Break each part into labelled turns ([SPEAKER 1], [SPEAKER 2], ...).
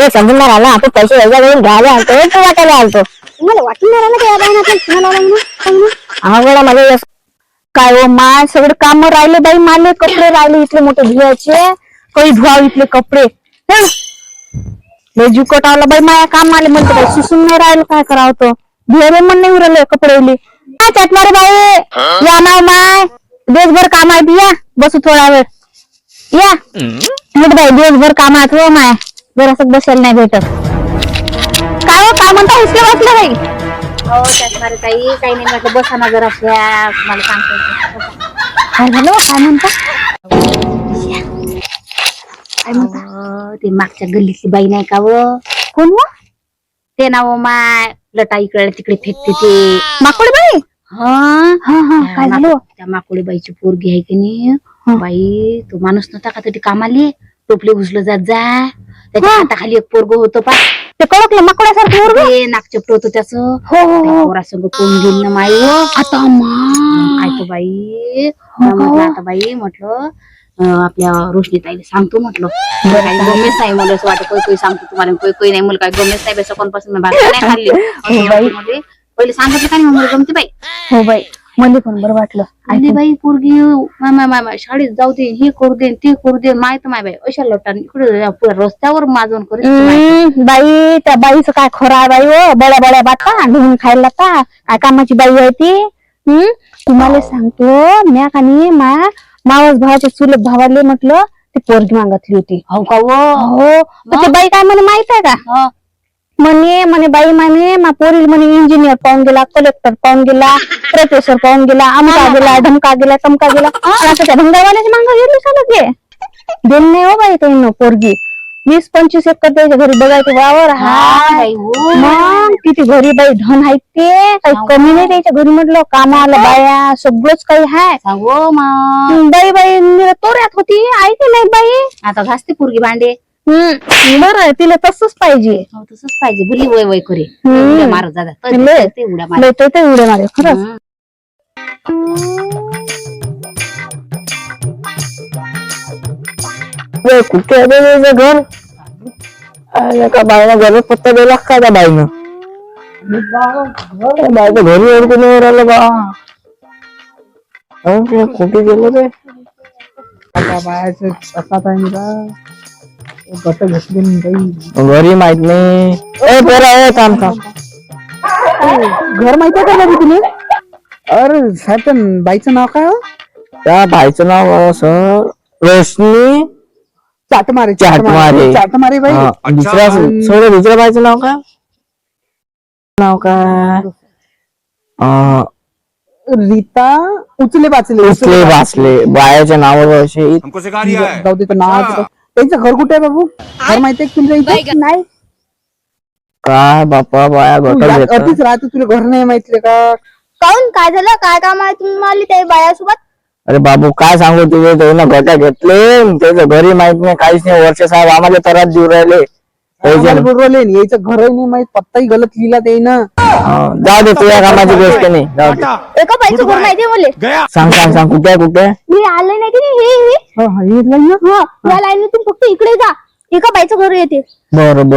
[SPEAKER 1] समजून नाही राहिला. आपण पैसे वेगळ्या घ्यायला आलतो तो वाटायला आलतो.
[SPEAKER 2] तुम्हाला वाटून नाही राहिलं का या बाईनं आपल्याला लावला म्हणून?
[SPEAKER 1] अवघड मला काय हो माय सगळे काम राहिले बाई. माले कपडे राहिले इथले मोठे धुवायचे. काही धुवाव इथले कपडे. लय जीव कटावला बाई माया काम आले म्हणते बाई सुसून नाही राहिलं. काय करावं तो धुवायला मन नाही उरले कपडे उरले. काय चटणारे बाई या माय माय दिवसभर काम आहे या बसू थोडा वेळ या. बाई दिवसभर काम आहे हो माय जरासं बसायला नाही भेटत. काय हो काय म्हणता उसके बसले बाई.
[SPEAKER 2] हो चष्मारे ताई काही नाही म्हटलं बसा ना जरा मला सांगतो.
[SPEAKER 1] काय झालं काय म्हणता.
[SPEAKER 2] काय म्हणता ते मागच्या गल्लीतली बाई नाही का व
[SPEAKER 1] कोण व
[SPEAKER 2] ते नाव माय लटा इकडे तिकडे फेकते ते
[SPEAKER 1] माकोडी बाई.
[SPEAKER 2] काय
[SPEAKER 1] काय झालं
[SPEAKER 2] त्या माकोडी बाईची पोरगी आहे की नाही बाई तो माणूस नव्हता का तरी कामाले टोपले उचलं जात जा त्याच्या हाताखाली एक पोरग होतं पा
[SPEAKER 1] ते कळकलं माकोड्यासारखं
[SPEAKER 2] ते नाकचपट होतं त्याच पोरासंग कोण गेल ना माई
[SPEAKER 1] आता
[SPEAKER 2] काय तो बाई म्हटलं आता बाई म्हटलं आपल्या रोशनी ताईला सांगतो म्हटलं काही गमेच नाही मला असं वाटत काही सांगतो तुम्हाला काही नाही मला काही गमेच नाही सकाळपासून मी भाकर नाही खाल्ली पहिले सांगितलं का नाही मला गमते बाई.
[SPEAKER 1] हो बाई मला पण बरं वाटलं.
[SPEAKER 2] आणि बाई पोरगी शाळेत जाऊ दे हे करू दे ते करू दे माहित माय बाई अशा लोटांनी इकडे रस्त्यावर माजवून करू
[SPEAKER 1] बाई त्या बाईचं काय खरं आहे बाई हो बड्या बड्या बाता घेऊन खायला लागता काय कामाची बाई आहे ती. तुम्हाला सांगतो म्या कानी मावस भावाच्या चुलत भावाले म्हटलं ती पोरगी मागतली होती.
[SPEAKER 2] हो का
[SPEAKER 1] हो ते बाई काय म्हणे माहित आहे का म्हणे बाई म्हणे मा पोरील म्हणे इंजिनियर पाहून गेला कलेक्टर पाहून गेला प्रोफेसर पाहून गेला अमका गेला ढमका गेला तमका गेला असं त्या भंगारवाल्याची मागं गेली चालत गे देन नाही हो बाई त्यांना पोरगी 20-25 एकर त्याच्या घरी बघायचे वावर हाय मग किती घरी बाई धन आहेत ते काही कमी नाही त्याच्या घरी म्हटलं कामाला बाया सगळंच काही हाय.
[SPEAKER 2] सांगो
[SPEAKER 1] बाई तोऱ्यात होती ऐकली नाही बाई
[SPEAKER 2] आता घासते पोरगी भांडे.
[SPEAKER 1] बरं तिला तसंच पाहिजे.
[SPEAKER 2] तसंच पाहिजे बुली वय वय करे उड्या मारत जातात ते उड्या
[SPEAKER 1] मारे खरंच. कुठे घर का बाईनं घरात पत्ता दिला काय त्या बाईनं बाईचं घरी अडकून राहिलं बा कुठे गेलं ते घरी माहित नाही. थांब घर माहित आहे का तुम्ही.
[SPEAKER 3] अरे साहेब बाईचं नाव काय हो.
[SPEAKER 1] त्या बाईचं नाव असं रोशनी
[SPEAKER 3] चाटमारे बाई.
[SPEAKER 1] दुसऱ्या बाईचं नाव काय
[SPEAKER 3] रीता उचले
[SPEAKER 1] वाचले बायाच्या नावावर असे
[SPEAKER 3] जाऊ दे नाव. त्यांचं घर कुठे आहे बाबू घर माहिती आहे तुमच्या इथे नाही
[SPEAKER 1] काय बापा बाया
[SPEAKER 3] अतिच राहते तुला घर नाही माहिती का.
[SPEAKER 2] काऊन काय झालं काय काम आहे तुम्हाला त्या बायासोबत.
[SPEAKER 1] अरे बाबू काय सांगू तुझे त्यानं गटा घेतले त्याचं घरी माहित नाही काहीच नाही. वर्ष साहेब आम्हाला त्रास देऊ राहिले
[SPEAKER 3] यायचं घरही नाही माहित पत्ताही गलत लिहिला ते ना.
[SPEAKER 1] जाऊ दे तुझ्या कामाची गोष्ट नाही जाऊ दे.
[SPEAKER 2] एका बाईचं घर माहितीये मला.
[SPEAKER 1] सांग कुठे
[SPEAKER 2] मी आले नाही की या लाईनीतून फक्त इकडे जा एका बाईचं घर येते.
[SPEAKER 1] बरं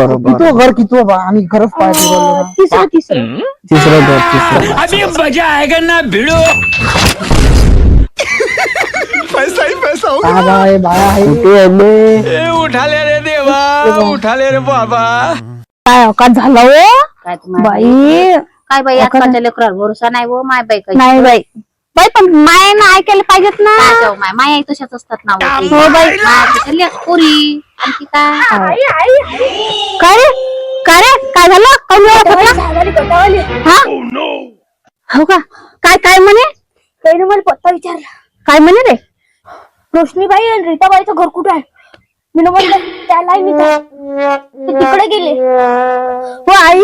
[SPEAKER 3] घर किती आम्ही घरच पाहिजे.
[SPEAKER 2] तिसरं
[SPEAKER 1] घर
[SPEAKER 4] अभी मजा आएगा ना भिड़ो. पैसा ही पैसा उठा ले रे देवा उठा ले रे बाबा.
[SPEAKER 1] काय अवकाश झालं हो बाई.
[SPEAKER 2] काय बाई आजकालच्या लेकरावर भरोसा नाही हो माय बाई काही
[SPEAKER 1] नाही बाई पण मायानं ऐकायला पाहिजेत ना.
[SPEAKER 2] माया तशाच असतात ना
[SPEAKER 1] हो बाई
[SPEAKER 2] पुरी आणखी
[SPEAKER 1] काय झालं हो का काय म्हणे
[SPEAKER 2] त्याने मला पत्ता विचारला.
[SPEAKER 1] काय म्हणे रे.
[SPEAKER 2] रोशनीबाई आणि रीताबाईचं घर कुठं आहे. मी म्हणलं त्याला तिकडे गेले हो आई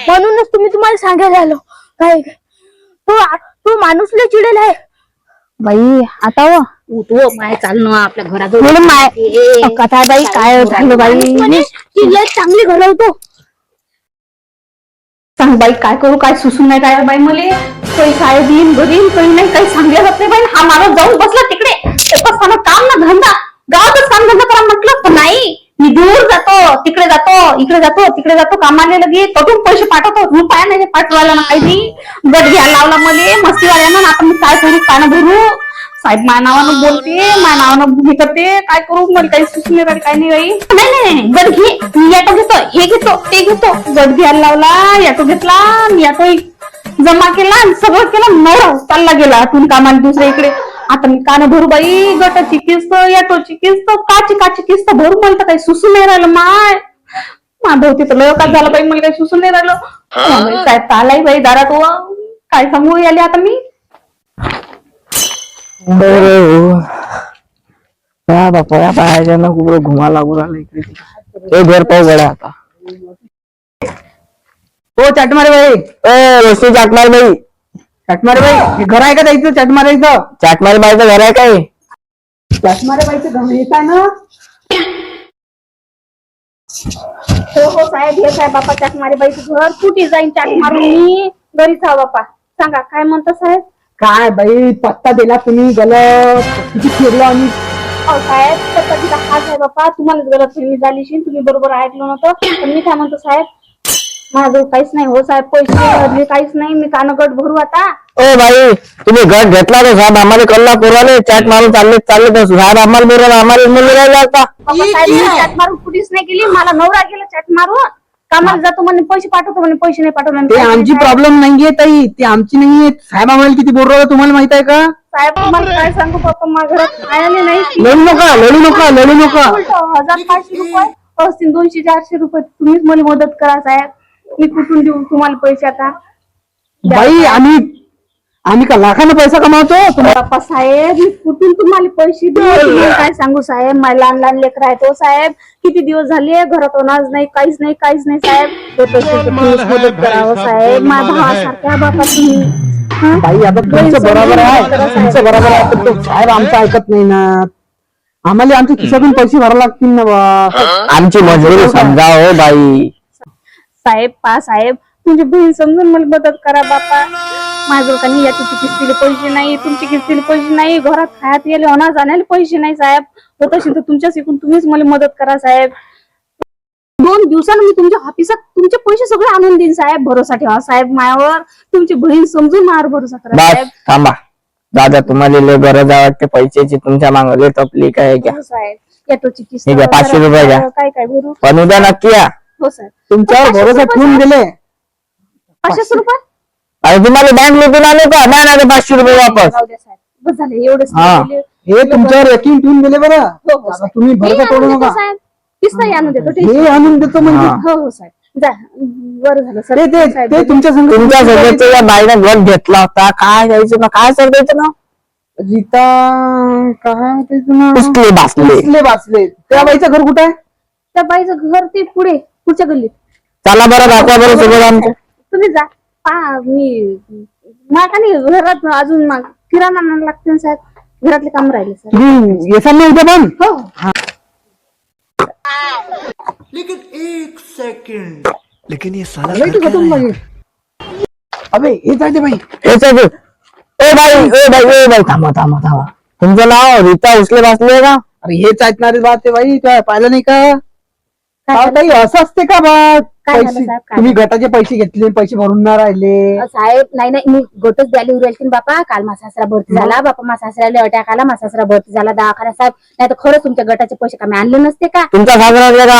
[SPEAKER 2] म्हणूनच तुम्हाला सांगायला आलो. काय तो माणूस लय चिडेल आहे
[SPEAKER 1] बाई. आता
[SPEAKER 2] तो माय चालणं आपल्या घरात
[SPEAKER 1] कथा बाई काय झालं बाई
[SPEAKER 2] चांगली घडवतो.
[SPEAKER 1] सांग बाई काय करू काय सुसून नाही काय बाई मला काही शाळेत येईन घरी काही नाही काही सांगल्या जात नाही बाई. हा माणूस जाऊन बसला तिकडे काम ना धंदा गावातच काम धंदा करा म्हटलं पण नाही मी दूर जातो, तिकडे जातो, इकडे जातो, तिकडे जातो, कामाला लगे कुठून पैसे पाठवतो, रुपया नाही पाठवायला ना काही गट घ्यायला लावला मध्ये मस्तीवाल्यानं. आता मी काय करू, पानं भरू? साहेब माझ्या नावानं बोलते, माझ्या नावानं हे करते, काय करू? मला काही सुचले काही नाही बाई. नाही नाही नाही, गट घे, मी ऑटो घेतो, हे घेतो, ते घेतो. गट घ्यायला लावला, ऑटो घेतला, मी ऑटो जमा केला आणि सगळं केलं. नवरा चालला गेला तुम्ही कामाला दुसऱ्या इकडे. आता मी कान भरू बाई, गटाची किस्त, ऑटोची किस्त, काची किस्त भरू. मला तर काही सुसून नाही राहिलं. माधव तिथं लय काय झालं बाई, मला काही सुसून नाही राहिलं. साहेब आलाय बाई दारात, काय सांगू याले आता मी.
[SPEAKER 3] बापा पाहायच्या ना खूप घुमा लागू राहिला इकडे. घर पाहू गड्या आता. हो चाटमारे बाई, रस्ते चाटमारे बाई, चाटमारे बाई हे घर आहे का जायचं? चाटमारेचं, चाटमारे बाईचं घर आहे काय? चाटमारे बाईचं घर येत आहे ना?
[SPEAKER 1] हो साहेब, हे साहेब बापा चाटमारे बाईचं घर. कुठे जाईन चाट मारून मी? घरीच हा बापा. सांगा काय म्हणता साहेब?
[SPEAKER 3] काय बाई पत्ता दिला तुम्ही, गलत किती फिरलो आम्ही.
[SPEAKER 1] साहेब पत्ता तिथं हाच आहे बापा. तुम्हाला गलत फहमी झाली असेल, तुम्ही बरोबर ऐकलं नव्हतं. पण मी काय म्हणतो साहेब, माझं काहीच नाही हो साहेब, पैसे काहीच नाही. मी कान गट भरू आता.
[SPEAKER 3] ओ बाई तुम्ही गट घेतला तर साहेब आम्हाला कल्ला पुरवले, चॅट मारून चालले तर साहेब आम्हाला बोलवलं, आम्हाला मिळाला आता.
[SPEAKER 1] साहेब मी चॅट मारून कुठेच नाही गेली. मला नवरा गेला चॅट मारून. कामाला जातो म्हणे, पैसे पाठवतो म्हणे, पैसे नाही पाठवले.
[SPEAKER 3] ते आमची प्रॉब्लेम नाहीये ताई, ते आमची नाहीये. साहेब आम्हाला किती बोल राहिला तुम्हाला माहित आहे का?
[SPEAKER 1] साहेब तुम्हाला काय सांगू बाप्पा, माझ्या घरात आले नाही.
[SPEAKER 3] लढू नका, लढू नका, लढू नका.
[SPEAKER 1] 1500 रुपये असतील, 200-400 रुपये. तुम्हीच मला मदत करा साहेब. मी कुठून देऊ तुम्हाला पैसे आता?
[SPEAKER 3] बाई आम्ही का लाखाने पैसा कमावतो?
[SPEAKER 1] बाप्पा साहेब, मी कुठून तुम्हाला पैसे देऊ? तुम्हाला काय सांगू साहेब, माझे लहान लहान लेकर आहेत हो साहेब. किती दिवस झाले घरात अनाज नाही, काहीच नाही, काहीच नाही साहेब. हे पैशाचं प्लीज मदत करावं साहेब. माझ्या भावासारख्या बापा तुम्ही.
[SPEAKER 3] बाई आता तुमचं बरोबर आहे, तुमचं बरोबर आहे, पण तो साहेब आमचं ऐकत नाही ना. आम्हाला आमच्या खिशातून पैसे भरावे लागतील ना बा. आमची मजुरी समजा हो बाई.
[SPEAKER 1] साहेब साहेब, तुमची बहीण समजून मला मदत करा बापा. माझं काही याची किस्तीले पैसे नाही, तुमची किस्तीले पैसे नाही, घरात खायला गेले अनाज आणायला पैसे नाही साहेब. होत असेल तर तुमच्या शिकून तुम्हीच मला मदत करा साहेब. 2 दिवसांनी मी तुमच्या ऑफिसात तुमचे पैसे सगळे आणून देईन साहेब. भरोसा ठेवा साहेब मायावर. तुमची बहीण समजून मार भरोसा करा
[SPEAKER 3] बस
[SPEAKER 1] साहेब.
[SPEAKER 3] थांबा दादा, तुम्हाला लय गरज आहे वाटते पैशाची. तुमच्या मागले तपली काय घ्या
[SPEAKER 1] हो साहेब, ऑटोची किस्त
[SPEAKER 3] हे घ्या, 500 रुपये घ्या.
[SPEAKER 1] काय काय भरू?
[SPEAKER 3] पण उद्या नक्की या.
[SPEAKER 1] हो साहेब.
[SPEAKER 3] तुमच्यावर
[SPEAKER 1] 500
[SPEAKER 3] भरोसा ठेवून दिले.
[SPEAKER 1] 500 रुपये
[SPEAKER 3] अरे तुम्हाला बँक लुटून आले का? नाही 500 रुपये वापस.
[SPEAKER 1] राहू द्या साहेब, बस झाले एवढंच.
[SPEAKER 3] हा. हे तुमच्यावर यकीन ठेवून दिले बरं.
[SPEAKER 1] हो, हो,
[SPEAKER 3] आता तुम्ही भरोसा तोडू नका.
[SPEAKER 1] साहेब किस्त आणून देतो.
[SPEAKER 3] हे आणून देतो म्हणजे
[SPEAKER 1] हो हो साहेब, जा. बरं झालं सर.
[SPEAKER 3] ते तुमच्या सगळ्याच्या या बाईनं गट घेतला होता. काय द्यायचं ना, काय सर द्यायचं ना? रीता काय द्यायचं ना? उचले बाचले. त्या बाईचं घर कुठे आहे?
[SPEAKER 1] त्या बाईचं घर ते पुढच्या गल्लीत.
[SPEAKER 3] चला बरं दाखवा बरं सोबत आमच्या.
[SPEAKER 1] तुम्ही जा. मी का नाही घरात अजून किराणा आणायला लागते ना साहेब. घरातले काम राहिले सर.
[SPEAKER 3] तुम्ही येसाल ना उद्या पण?
[SPEAKER 1] हो.
[SPEAKER 4] लेकिन ये साला
[SPEAKER 3] लय
[SPEAKER 4] कर क्या
[SPEAKER 3] खतम
[SPEAKER 4] रहा है?
[SPEAKER 3] बाई. अबे हेच आहे ते बाई, हेच आहे ते. ए बाई थांबा. तुमचं नाव रीता उचले बाचले का? अरे हेच ऐकणारी बात आहे बाई. तुला पाहिलं नाही का? काही असं असते का बा?
[SPEAKER 1] काय झालं
[SPEAKER 3] पैसे
[SPEAKER 1] साहेब, काय
[SPEAKER 3] तुम्ही गटाचे पैसे घेतले, पैसे भरून नाही राहिले.
[SPEAKER 1] साहेब नाही मी गोटच द्यायला उरायची बापा. काल माझा सासरा भरती झाला बापा. माझा सासऱ्याला अटॅक आला. माझा सासरा भरती झाला दवाखान्यात साहेब. नाही तर खरंच तुमच्या गटाचे पैसे कमी आणले नसते का?
[SPEAKER 3] तुमचा साजरा आला का?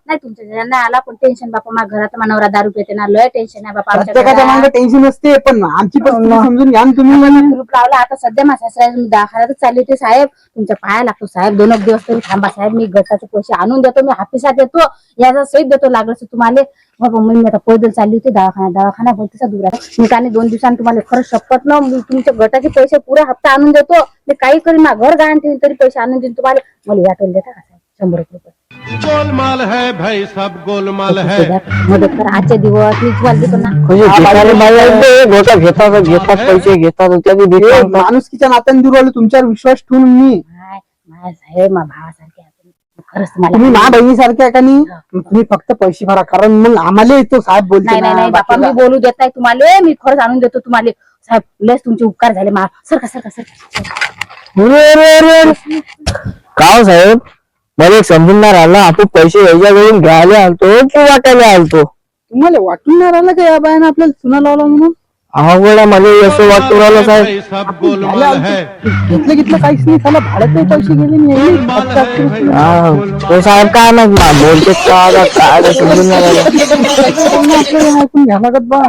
[SPEAKER 1] नाही तुमच्या घरांना आला, पण टेन्शन बापा. माझ्या घरात नवरा दारू पिते ना, लय टेन्शन आहे बापा आमच्या
[SPEAKER 3] प्रत्येकाच्या
[SPEAKER 1] घरात.
[SPEAKER 3] मागे टेन्शन असते, पण आमची परिस्थिती समजून घ्या ना तुम्ही.
[SPEAKER 1] ग्रुप लावला आता सध्या. माझ्या सासऱ्याला दवाखान्यातच चालली होती साहेब. तुमच्या पाया लागतो साहेब. 2 दिवस तरी थांबा साहेब. मी गटाचे पैसे आणून देतो. मी हाफिसात देतो, याचा सहित देतो लागलं तुम्हाला बाबा. मी आता पैदल चालली होती दवाखाना भरतीचा दूर आहे. मी त्याने 2 दिवसांनी तुम्हाला खरंच शपथ न मी तुमच्या गटाचे पैसे पुरा हप्ता आणून देतो. मी काही करीन, ना घर गहाण ठेवीन तरी पैसे आणून देईन तुम्हाला. मला वाटून देता का साहेब? 100 रुपये
[SPEAKER 5] गोलमाल है भाई, सब गोलमाल है.
[SPEAKER 1] मदत करा आजचे दिवस. मी तुम्हाला देतो ना.
[SPEAKER 3] घेतात पैसे घेतात. माणुसकीच्या नात्याने दूर आलो तुमच्यावर विश्वास ठेवून मी.
[SPEAKER 1] माझ्या साहेब माझ्या भावासारखे खरंच
[SPEAKER 3] तुम्ही
[SPEAKER 1] तुम्हाला.
[SPEAKER 3] मा बहिणीसारखे आहे का नाही? तुम्ही फक्त पैसे भरा, कारण मग आम्हाला तो साहेब बोलते
[SPEAKER 1] नाही
[SPEAKER 3] ना,
[SPEAKER 1] बापा, मी
[SPEAKER 3] बाकीला.
[SPEAKER 1] बोलू देत नाही तुम्हाला. मी खरंच आणून देतो तुम्हाला साहेब. लस तुमचे उपकार झाले मा. सरका
[SPEAKER 3] का हो साहेब, मला एक समजून नाही राहिलं, आपण पैसे याच्याकडून घ्यायला आलतो की वाटायला आलतो?
[SPEAKER 6] तुम्हाला वाटून नाही राहिलं का या बायानं आपल्याला चुना लावला म्हणून?
[SPEAKER 3] अवघड मला असं वाटू राहिलं साहेब.
[SPEAKER 5] भाई सब गोलमाल है
[SPEAKER 6] घेतलं काहीच नाही, त्याला भाड्यात पैसे गेले नाही.
[SPEAKER 3] तो साहेब काय माहित बोलते काय समजून नाही राहिलं.
[SPEAKER 6] आपल्याला ऐकून घ्या लागत बा.